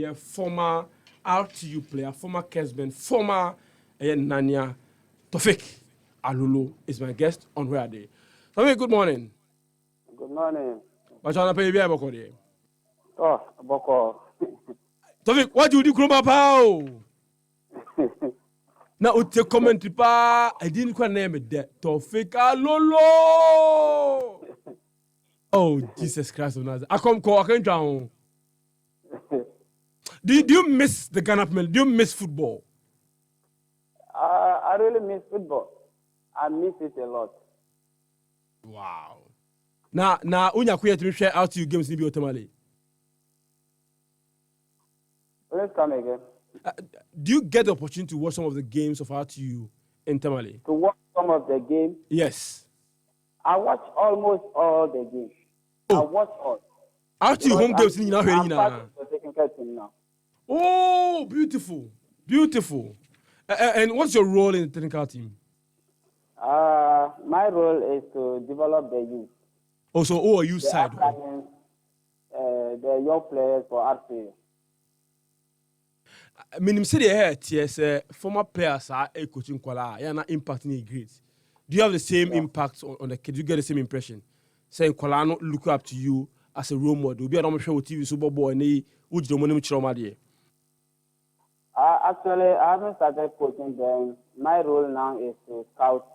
a former RTU player, former Kesben, former Nanya. Tawfiq Alolo is my guest on Where Are They? Tawfiq, good morning. Good morning. Bachana pay biya bako de. Oh, Boko. Tawfiq, what do you do, Kroma Pao? Now, you take commentary pa. I didn't quite name it there. Tawfiq Alolo. Oh, Jesus Christ of Nazareth. I can't drown. Do you miss the Ghana Premier League? Do you miss football? I really miss football. I miss it a lot. Wow. Now, unya kuya to share out to you games ni bi otomale. Let's come again. Do you get the opportunity to watch some of the games of RTU in Tamale? To watch some of the games? Yes. I watch almost all the games. Oh. I watch all. RTU home games ni now I'm part of the technical team now. Oh, beautiful. Beautiful. And what's your role in the technical team? My role is to develop the youth. Oh, so who are you side? The young players for RTU. I mean, I'm saying here, yes, former players are coaching Kuala, yeah, not impacting great. Do you have the same impact on the kids? Do you get the same impression? Saying Kuala not look up to you as a role model. Be a normal show TV Super Bowl and they would do money trauma there. Actually, I haven't started coaching them. My role now is to scout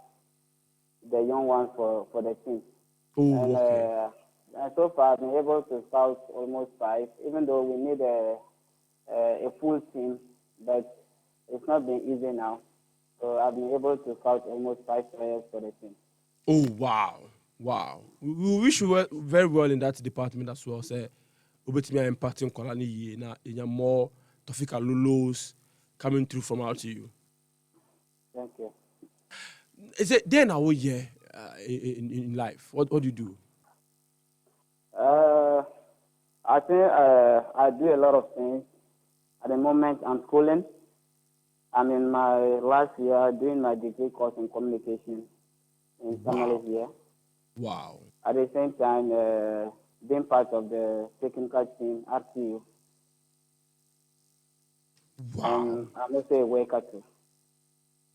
the young ones for the team. Oh, and, okay. And so far, I've been able to scout almost 5, even though we need a full team, but it's not been easy now. So I've been able to scout almost 5 players for the team. Oh, wow. Wow. We wish you were very well in that department as well. Say, Ubetimi impacting Kolani na more Tawfiq Alolos coming through from RTU. Thank you. Is it then our year in life? What do you do? I think I do a lot of things. At the moment, I'm schooling. I'm in my last year doing my degree course in communication in Tamale here. Wow. At the same time, being part of the technical team, RTU. Wow. And I'm also a worker too.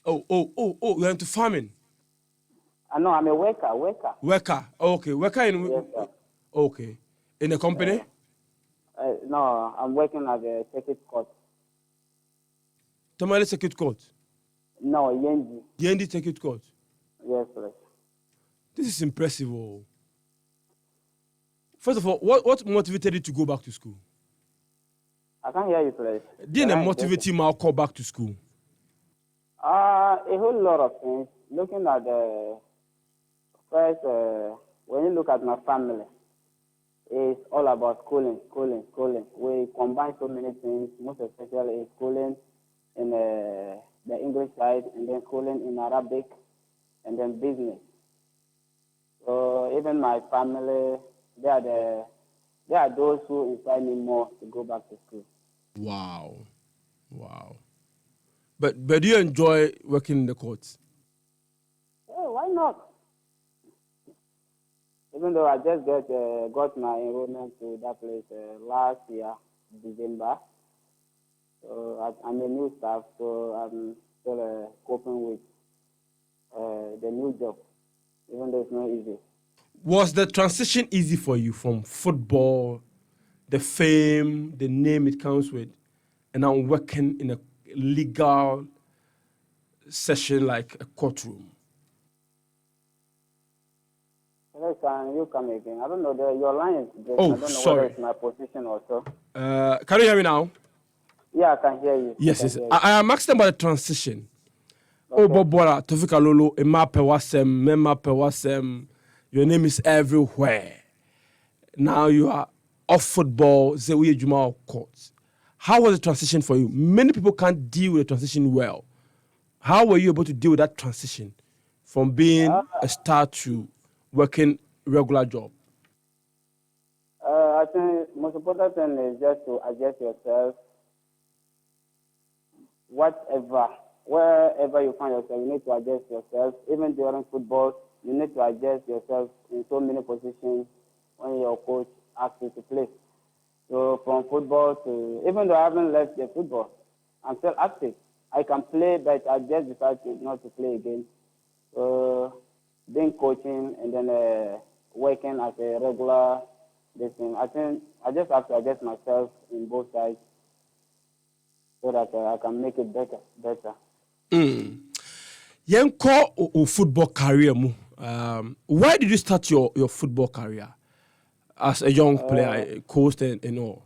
Oh, you're into farming? No, I'm a worker. Worker. Okay. Worker in... Yes, sir. Okay. In a company? No, I'm working at the circuit court. Tamale Circuit Court? No, Yendi. Yendi Circuit Court? Yes, sir. This is impressive. Oh. First of all, what motivated you to go back to school? I can't hear you, please. Didn't motivate you to go back to school? A whole lot of things. Looking at first, when you look at my family, it's all about schooling. We combine so many things, most especially schooling in the English side, and then schooling in Arabic, and then business. So even my family, they are those who inspire me more to go back to school. Wow. But do you enjoy working in the courts? Yeah, why not? Even though I just got my enrollment to that place last year, December. So I'm a new staff, so I'm still coping with the new job, even though it's not easy. Was the transition easy for you from football, the fame, the name it comes with, and now working in a legal session like a courtroom? Hello, can you come again? I don't know, your line is breaking. Oh, I don't know sorry. whether it's my position or so. Can you hear me now? Yeah, I can hear you. Yes. I am asking about the transition. Okay. Oh, Bobora, Tawfiq Alolo, Wasem, your name is everywhere. Now you are off football, Zewiye Juma courts. How was the transition for you? Many people can't deal with the transition well. How were you able to deal with that transition from being a star to working regular job? I think most important thing is just to adjust yourself. Wherever you find yourself, you need to adjust yourself. Even during football, you need to adjust yourself in so many positions when your coach asks you to play. So from football to, even though I haven't left the football, I'm still active. I can play, but I just decided not to play again. So doing coaching and then working as a regular this thing. I think I just have to adjust myself in both sides so that I can make it better. Yenko o football career mu. Why did you start your football career as a young player, coach and all?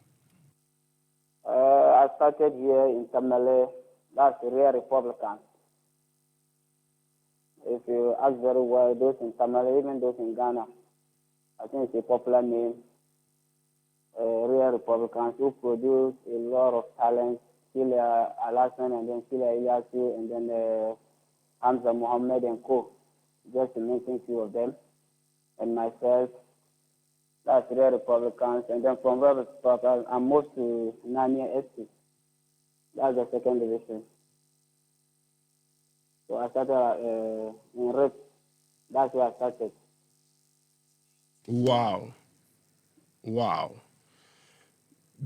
I started here in Tamale, that's Real Republicans. If you ask very well, those in Tamale, even those in Ghana, I think it's a popular name. Real Republicans who produce a lot of talent, Sheila Alassane and then Sheila Ilyasu and then Hamza Mohammed and Co. Just to mention few of them. And myself, that's Real Republicans. And then from Real Republicans, I moved to Nania SC. That's the second division. So I started in RIP. That's where I started. Wow.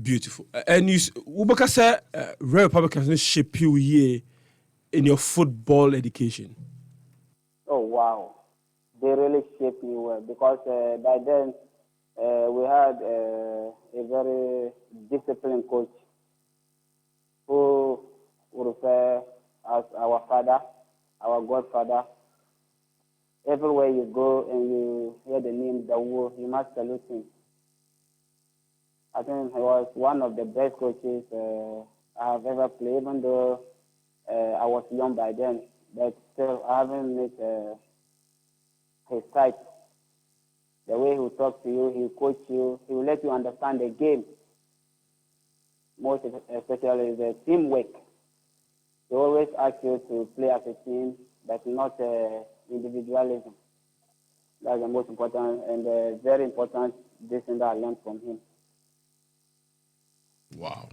Beautiful. And you, Ubaka said, Real Republicans shape you here in your football education. Oh, wow. They really shaped me well because by then we had a very disciplined coach who would refer as our father, our godfather. Everywhere you go and you hear the name Dawu, you must salute him. I think he was one of the best coaches I have ever played, even though I was young by then. But still, I haven't missed his type. The way he will talk to you, he will coach you, he will let you understand the game. Most especially the teamwork. He always asks you to play as a team, but not individualism. That's the most important and very important lesson that I learned from him. Wow.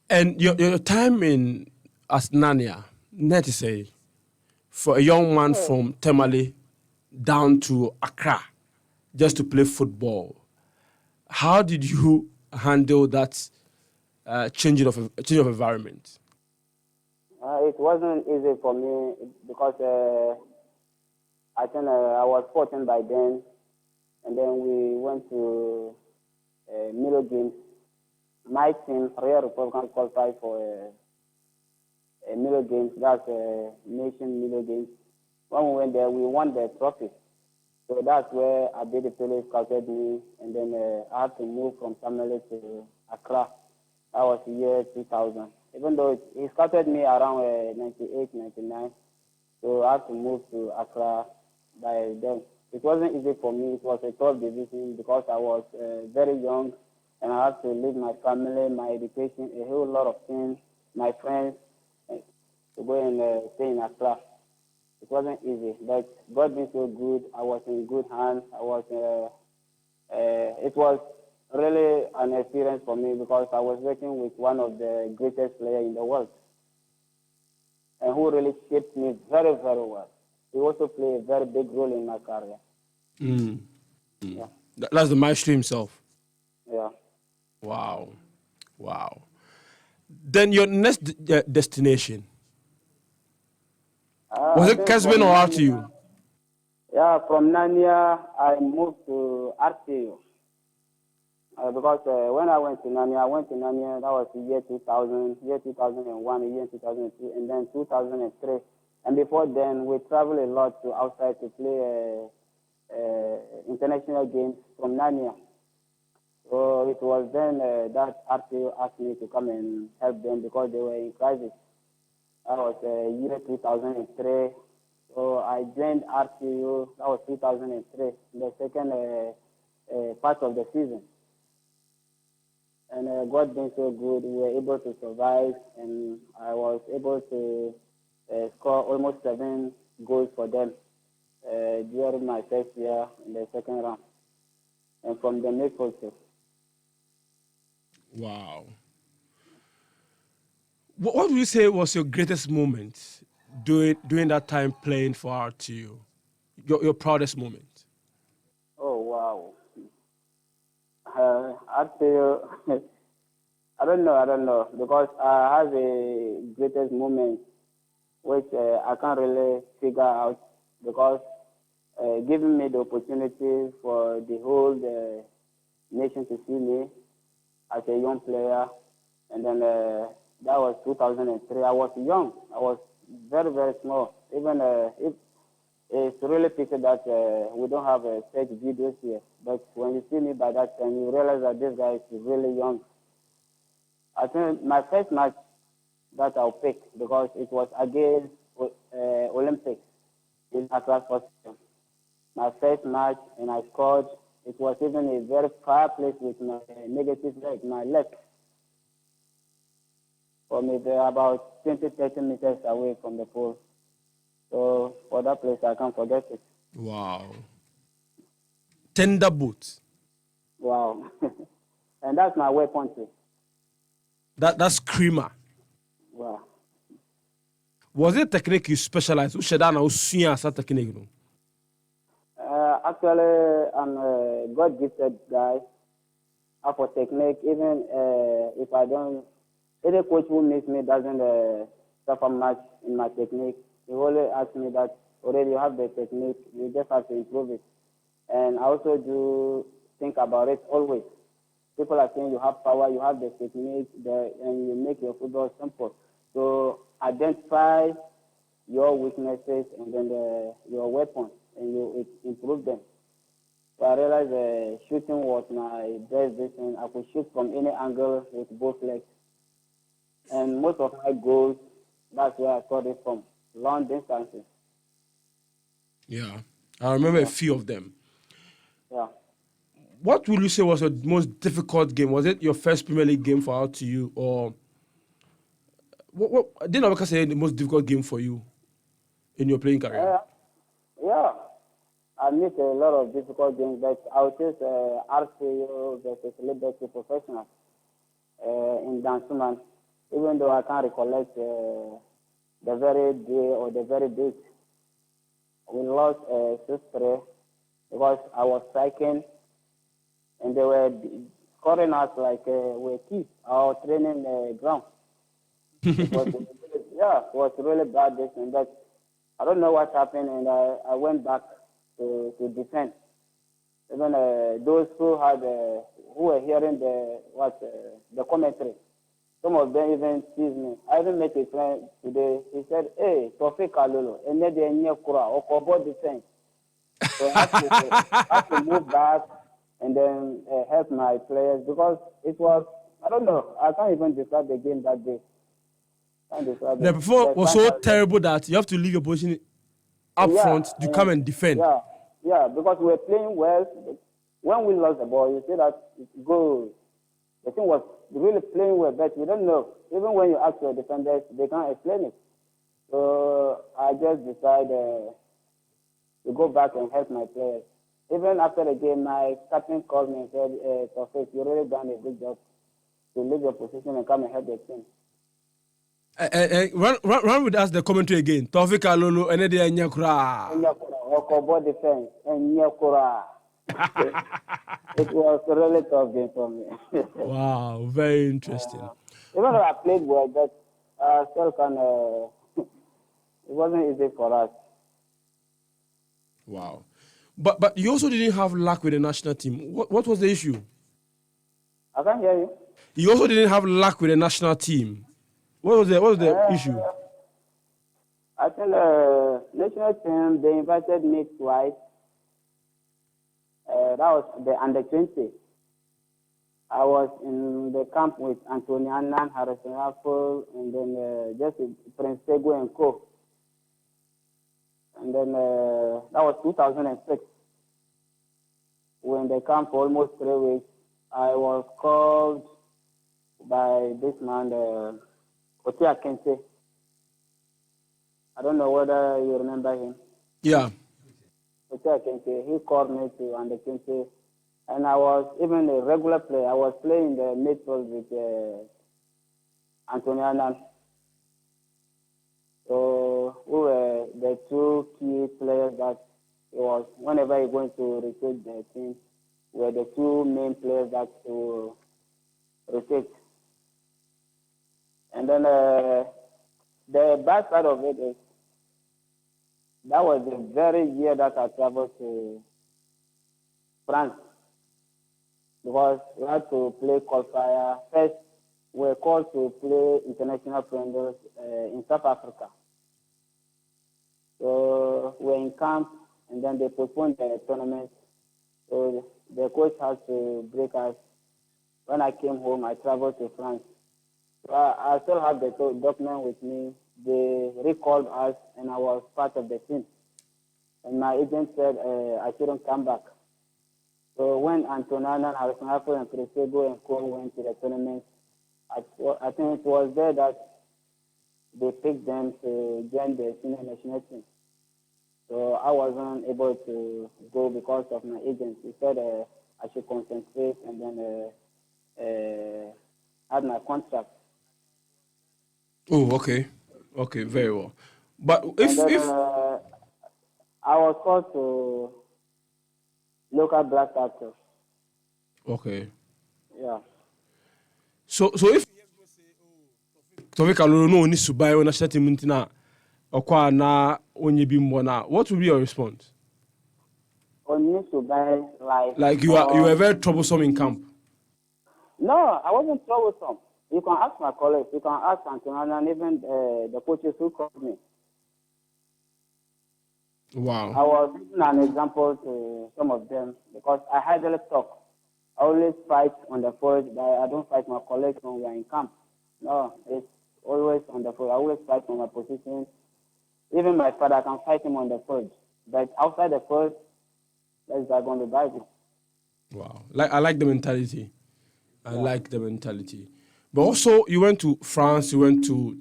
And your time in as Nania, net to say, for a young man from Tamale down to Accra just to play football, how did you handle that change of environment? It wasn't easy for me because I think I was 14 by then, and then we went to Milo Games. My team, Real Republican, qualified for a Milo Games. That's a nation Milo Games. When we went there, we won the trophy. So that's where Abedi Pele scouted me, and then I had to move from Tamale to Accra. That was the year 2000. Even though he scouted me around 98, 99, so I had to move to Accra by then. It wasn't easy for me. It was a tough decision because I was very young, and I had to leave my family, my education, a whole lot of things, my friends, to go and stay in Accra. It wasn't easy, but God being so good, I was in good hands. It was really an experience for me because I was working with one of the greatest players in the world, and who really shaped me very, very well. He also played a very big role in my career. Yeah. That's the maestro himself. Yeah. Wow. Then your next destination, was I it think Keswin or RTU? From Nania, I moved to RTU. Because when I went to Nania, that was the year 2000, year 2001, year 2002, and then 2003. And before then, we traveled a lot to outside to play international games from Nania. So it was then that RTU asked me to come and help them because they were in crisis. That was year 2003. So I joined RTU, that was 2003, the second part of the season. And God being so good, we were able to survive, and I was able to score almost 7 goals for them during my first year in the second round, and from the midfield too. Wow. What would you say was your greatest moment during that time playing for RTU? Your proudest moment? Oh, wow. RTU, I don't know, because I have a greatest moment which I can't really figure out because giving me the opportunity for the whole nation to see me as a young player, and then that was 2003. I was young. I was very, very small. Even if it's really pity that we don't have such videos here. But when you see me by that time, you realize that this guy is really young. I think my first match that I'll pick because it was against Olympics in Accra Sports Stadium. My first match, and I scored. It was even a very far place with my negative leg, my left. For me, they're about 20, 30 meters away from the pole. So for that place, I can't forget it. Wow. Tender boot. Wow. And that's my weapon too. That's screamer. Wow. Was it technique you specialized? Who should I know technique? Actually, I'm a God gifted guy. For technique, even if I don't, any coach who meets me doesn't suffer much in my technique. He always asks me that already you have the technique, you just have to improve it. And I also do think about it always. People are saying you have power, you have the technique, and you make your football simple. So identify your weaknesses and then your weapons, and you improve them. So I realized shooting was my best decision. I could shoot from any angle with both legs. And most of my goals, that's where I got it from, long distances. Yeah. I remember a few of them. Yeah. What would you say was your most difficult game? Was it your first Premier League game for RTU, or what didn't I say the most difficult game for you in your playing career? Yeah. I missed a lot of difficult games, but I would say RTU versus Liberty Professional in Dansuman, even though I can't recollect the very day or the very date. We lost 6-3 because I was striking and they were scoring us like we keep our training ground. It was it was really bad this and that. I don't know what happened, and I went back to defend. Even those who had who were hearing the commentary, some of them even teased me. I even met a friend today. He said, "Hey, Tawfiq Alolo, and then they kura or cover defense." So I have to move back and then help my players because it was, I don't know, I can't even describe the game that day. The performance was so terrible that you have to leave your position up front to come and defend. Yeah, because we were playing well. When we lost the ball, you see that goal. The team was really playing well, but we don't know. Even when you ask your defenders, they can't explain it. So I just decided to go back and help my players. Even after the game, my captain called me and said, Tawfiq, you really done a good job to leave your position and come and help the team. Run with us the commentary again. Tawfiq Alolo, and then Nyakura. Okobo defense, and Nyakura. It was a really tough game for me. Wow, very interesting. Even though I played well, but still it wasn't easy for us. Wow. But you also didn't have luck with the national team. What was the issue? I can't hear you. You also didn't have luck with the national team. What was the issue? I think national team, they invited me twice. That was the under-20. I was in the camp with Anthony Annan, Harrison Raffle, and then just Prince Segu and Co. And then that was 2006. We were in the camp for almost 3 weeks. I was called by this man, Otia Kente. I don't know whether you remember him. Yeah. Otia Kente, he called me to under Kente. And I was even a regular player. I was playing the midfield with Anthony Annan. So we were the two key players that it was whenever you're going to recruit the team, were the two main players that to rotate. And then the bad side of it is that was the very year that I traveled to France because we had to play qualifier. First, we were called to play international friendlies in South Africa. So we were in camp, and then they postponed the tournament. So the coach had to break us. When I came home, I traveled to France. So I still have the document with me. They recalled us, and I was part of the team. And my agent said I shouldn't come back. So when Antonana, Alfonso, and Presego and Co went to the tournament, I think it was there that they picked them to join the senior national team. So I wasn't able to go because of my agent. He said I should concentrate and then had my contract. Oh, okay. Okay, very well. But And then I was called to local black actors. Okay. Yeah. So if Tawfiq Alolo no ni subai on national team ntina okwa na onye bi mbo na, what will be your response? Only to buy Like you were very troublesome in camp. No, I wasn't troublesome. You can ask my colleagues. You can ask Antonana and even the coaches who called me. Wow. I was giving an example to some of them because I hardly talk. I always fight on the field, but I don't fight my colleagues when we are in camp. No, it's always on the field. I always fight for my position. Even my father, I can fight him on the field. But outside the field, let's go on the Bible. Wow. I like the mentality. I like the mentality. But also, you went to France, you went to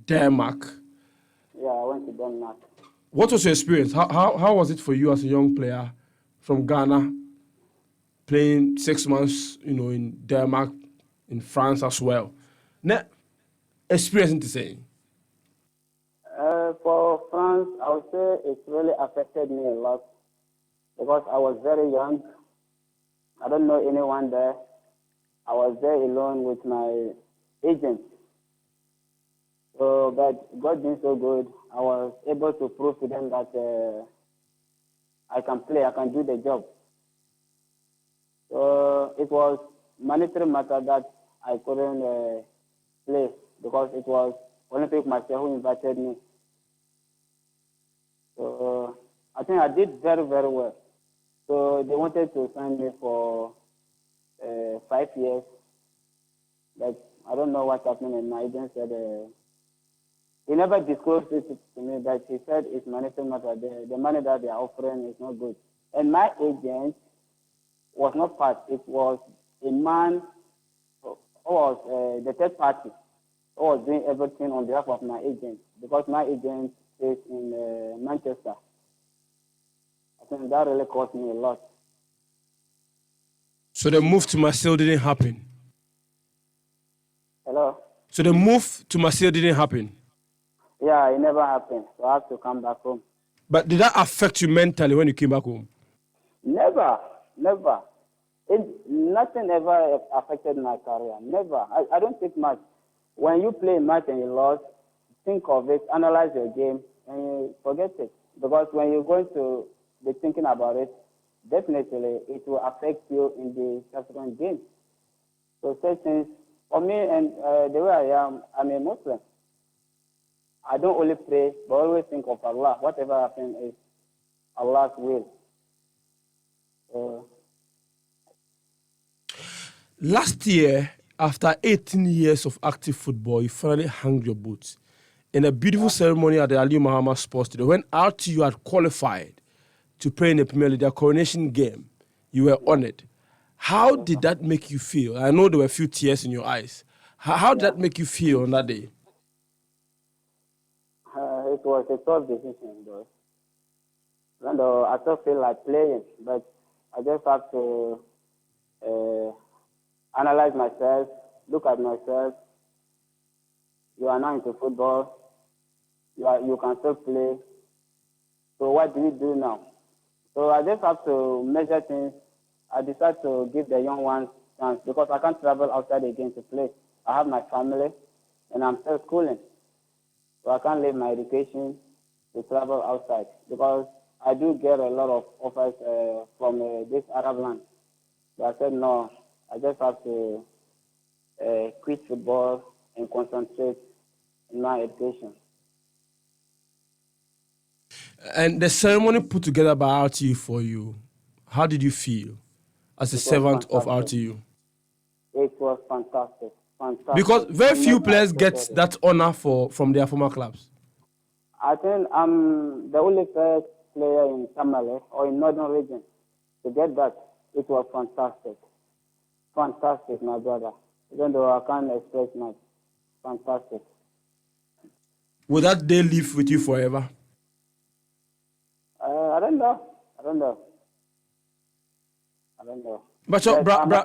Denmark. Yeah, I went to Denmark. What was your experience? How was it for you as a young player from Ghana, playing 6 months, in Denmark, in France as well? Now, experience to say. For France, I would say it really affected me a lot because I was very young. I don't know anyone there. I was there alone with my agent. So, but God being so good, I was able to prove to them that I can play, I can do the job. So it was monetary matter that I couldn't play because it was Olympic Marseille who invited me. So I think I did very, very well. So they wanted to sign me for 5 years. But I don't know what happened, and my agent said he never disclosed it to me, but he said it's monetary matter. The money that they are offering is not good. And my agent was not part. It was a man who was the third party who was doing everything on behalf of my agent because my agent is in Manchester. I think that really cost me a lot. So the move to Marseille didn't happen? Hello? So the move to Marseille didn't happen? Yeah, it never happened. So I have to come back home. But did that affect you mentally when you came back home? Never, never. Nothing ever affected my career. Never. I don't think much. When you play a match and you lost, think of it, analyze your game, and you forget it. Because when you're going to be thinking about it, definitely it will affect you in the subsequent game. So such things, for me and the way I am, I'm a Muslim. I don't only pray, but always think of Allah. Whatever happens is Allah's will. Last year, after 18 years of active football, you finally hung your boots in a beautiful ceremony at the Ali Muhammad Sports Stadium. When RTU had qualified to play in the Premier League, their coronation game, you were honored. How did that make you feel? I know there were a few tears in your eyes. How did that make you feel on that day? It was a tough decision, though. And I still feel like playing, but I just have to analyze myself, look at myself. You are not into football. You can still play. So what do we do now? So I just have to measure things I decided to give the young ones chance because I can't travel outside again to play. I have my family, and I'm still schooling, so I can't leave my education to travel outside because I do get a lot of offers from this Arab land. But I said no, I just have to quit football and concentrate in my education. And the ceremony put together by RTU for you, how did you feel as a It was servant of fantastic. RTU? It was fantastic, Because fantastic. very I few never players get expected it. that honor from their former clubs. I think I'm the only first player in Tamale or in Northern region to get that. It was fantastic. Fantastic, my brother. Even though I can't express much. Fantastic. Will that day live with you forever? I don't know. I don't know. I don't know. But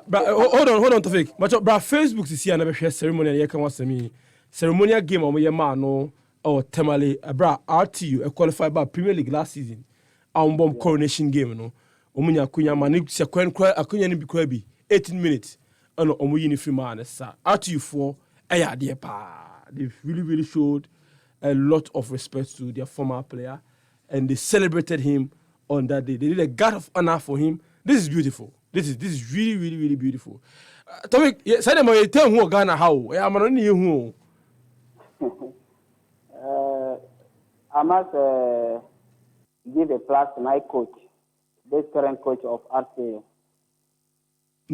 But hold on, Tawfiq. But Facebook to see another ceremony and you can watch me. Ceremonial game on your man no or Temale RTU a qualified by Premier League last season. Bomb coronation game no. Omunya kunya mani sekwen kwa akunya ni bikwa bi 18 minutes. Ano omu uniform man sa. RTU for ade pa. They really showed a lot of respect to their former player and they celebrated him on that day. They did a guard of honor for him. This is beautiful. This is really beautiful. Tawfiq, say them you tell who Ghana how. I'm not who. I must give a plus to my coach, this current coach of RTU.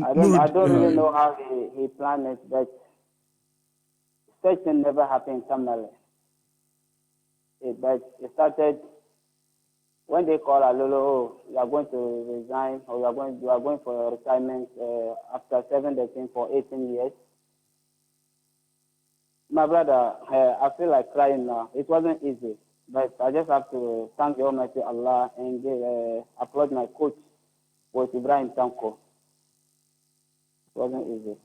I don't really know how he planned it, but such thing never happened in Tamale. But it started when they call Alolo, oh, you are going to resign or you are going for retirement after serving the team for 18 years. My brother, I feel like crying now. It wasn't easy, but I just have to thank the Almighty Allah and applaud my coach, Coach Ibrahim Tanko. It wasn't easy.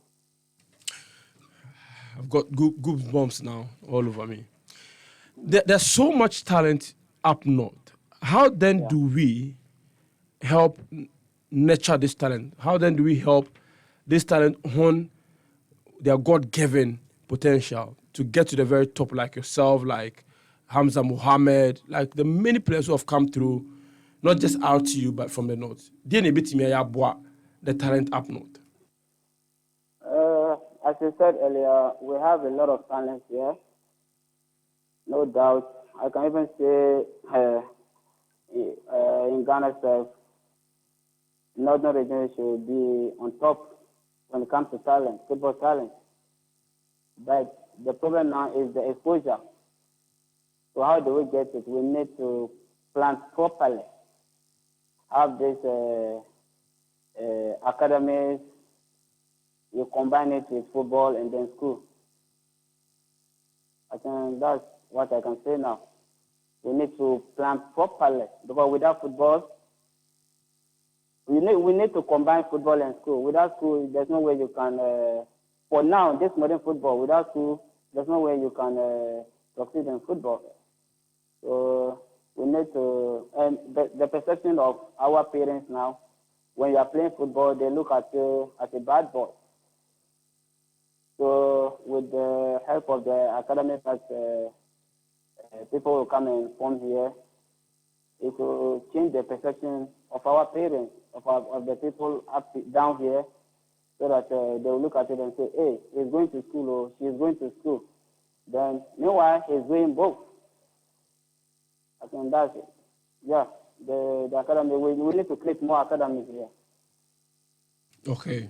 I've got goosebumps now all over me. There's so much talent up north. How then do we help nurture this talent? How then do we help this talent hone their God-given potential to get to the very top, like yourself, like Hamza Muhammad, like the many players who have come through, not just RTU, but from the north? The talent up north. As you said earlier, we have a lot of talent here. No doubt. I can even say in Ghana itself, Northern region should be on top when it comes to talent, football talent. But the problem now is the exposure. So how do we get it? We need to plan properly. Have these academies, you combine it with football and then school. I think that's what I can say now. We need to plan properly because without football, we need to combine football and school. Without school, there's no way you can. For now, this modern football, without school, there's no way you can succeed in football. So we need to, and the perception of our parents now, when you are playing football, they look at you as a bad boy. So with the help of the academy that people will come and form here, it will change the perception of our parents, of the people down here, so that they will look at it and say, hey, he's going to school or she's going to school. Then, meanwhile, he's doing both. I think that's it. Yeah, the academy, we need to create more academies here. Okay.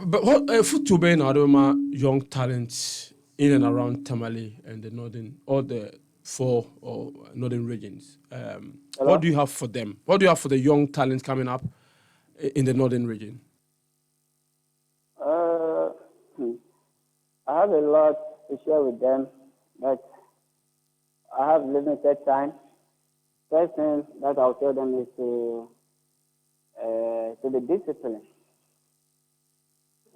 But what football being Adoma young talents in and around Tamale and the northern, or the four or northern regions? What do you have for them? What do you have for the young talents coming up in the northern region? I have a lot to share with them, but I have limited time. First thing that I'll tell them is to be disciplined.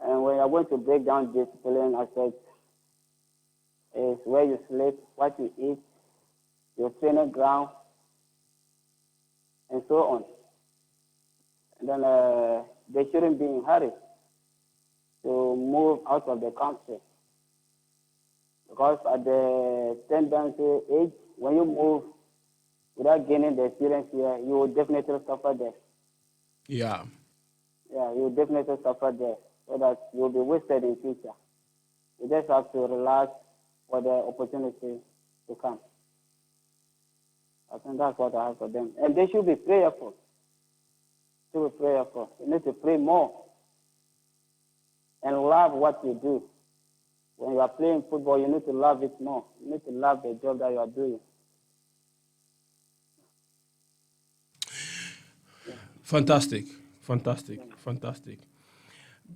And when you're going to break down discipline aspects, is where you sleep, what you eat, your training ground, and so on. And then they shouldn't be in a hurry to move out of the country. Because at the tendency age, when you move without gaining the experience here, you will definitely suffer there. Yeah. Yeah, you will definitely suffer there, so that you will be wasted in future. You just have to relax for the opportunity to come. I think that's what I have for them. And they should be prayerful. You need to pray more and love what you do. When you are playing football, you need to love it more. You need to love the job that you are doing. Fantastic.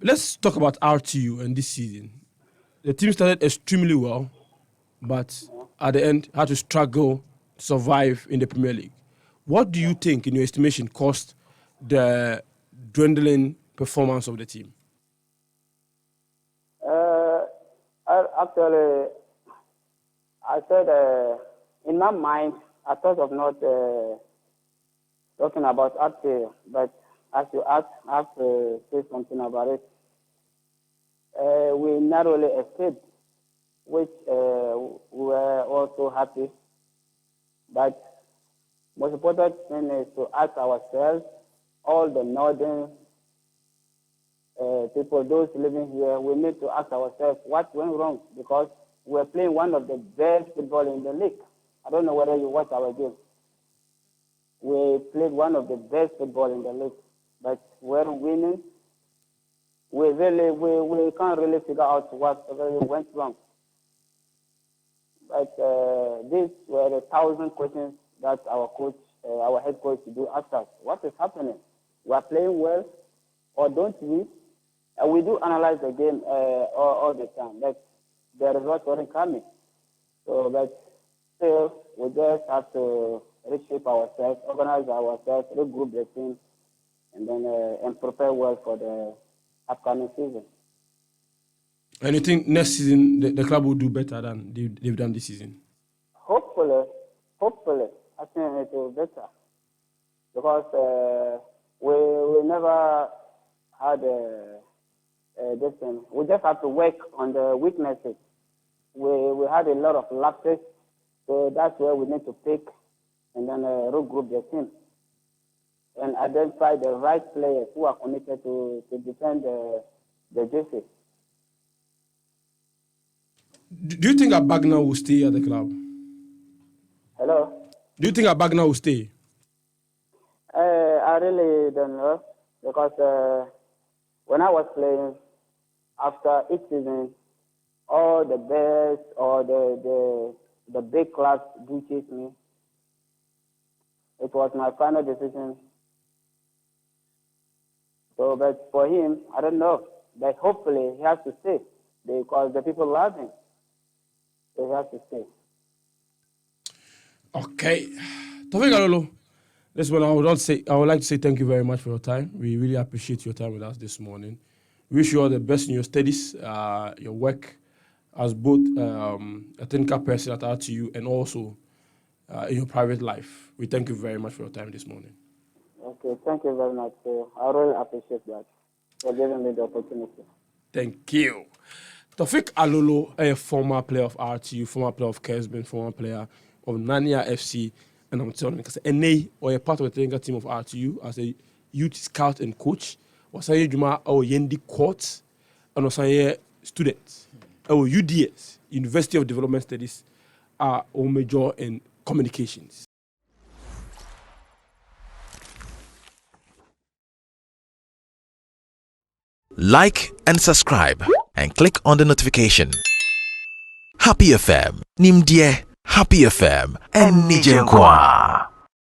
Let's talk about RTU and this season. The team started extremely well, but at the end had to struggle to survive in the Premier League. What do you think, in your estimation, caused the dwindling performance of the team? Actually, I said in my mind, I thought of not talking about RTU, but as you asked, I have to say something about it. We narrowly escaped, which we were also happy. But most important thing is to ask ourselves, all the northern people, those living here, we need to ask ourselves what went wrong, because we're playing one of the best football in the league. I don't know whether you watch our game. We played one of the best football in the league, but we're winning. We can't really figure out what really went wrong. But these were the 1,000 questions that our coach, our head coach, do ask us. What is happening? We are playing well, or don't we? We do analyze the game all the time, but the results weren't coming. So, but still, we just have to reshape ourselves, organize ourselves, regroup the team, and then and prepare well for the upcoming season. And you think next season the club will do better than they've done this season? Hopefully, I think it will be better, because we never had this thing. We just have to work on the weaknesses. We had a lot of lapses, so that's where we need to pick and then regroup the team and identify the right players who are committed to defend the jersey. Do you think Abagna will stay at the club? Hello? Do you think Abagna will stay? I really don't know, because when I was playing, after each season, all the best or the big clubs do chase me. It was my final decision. So, but for him, I don't know. But hopefully he has to stay, because the people love him. So he has to stay. Okay. Tawfiq Alolo, this one I would like to say thank you very much for your time. We really appreciate your time with us this morning. Wish you all the best in your studies, your work as both a technical person at RTU and also in your private life. We thank you very much for your time this morning. Okay, thank you very much. I really appreciate that for giving me the opportunity. Thank you. Tawfiq Alolo, a former player of RTU, former player of Kesben, former player of Nania FC, and I'm telling you, because NA or a part of the technical team of RTU as a youth scout and coach, was a Juma or Yendi Court, and was a student. Our UDS, University of Development Studies, are our major in communications. Like and subscribe and click on the notification. Happy FM, Nimdie, Happy FM, and Nijenkwa.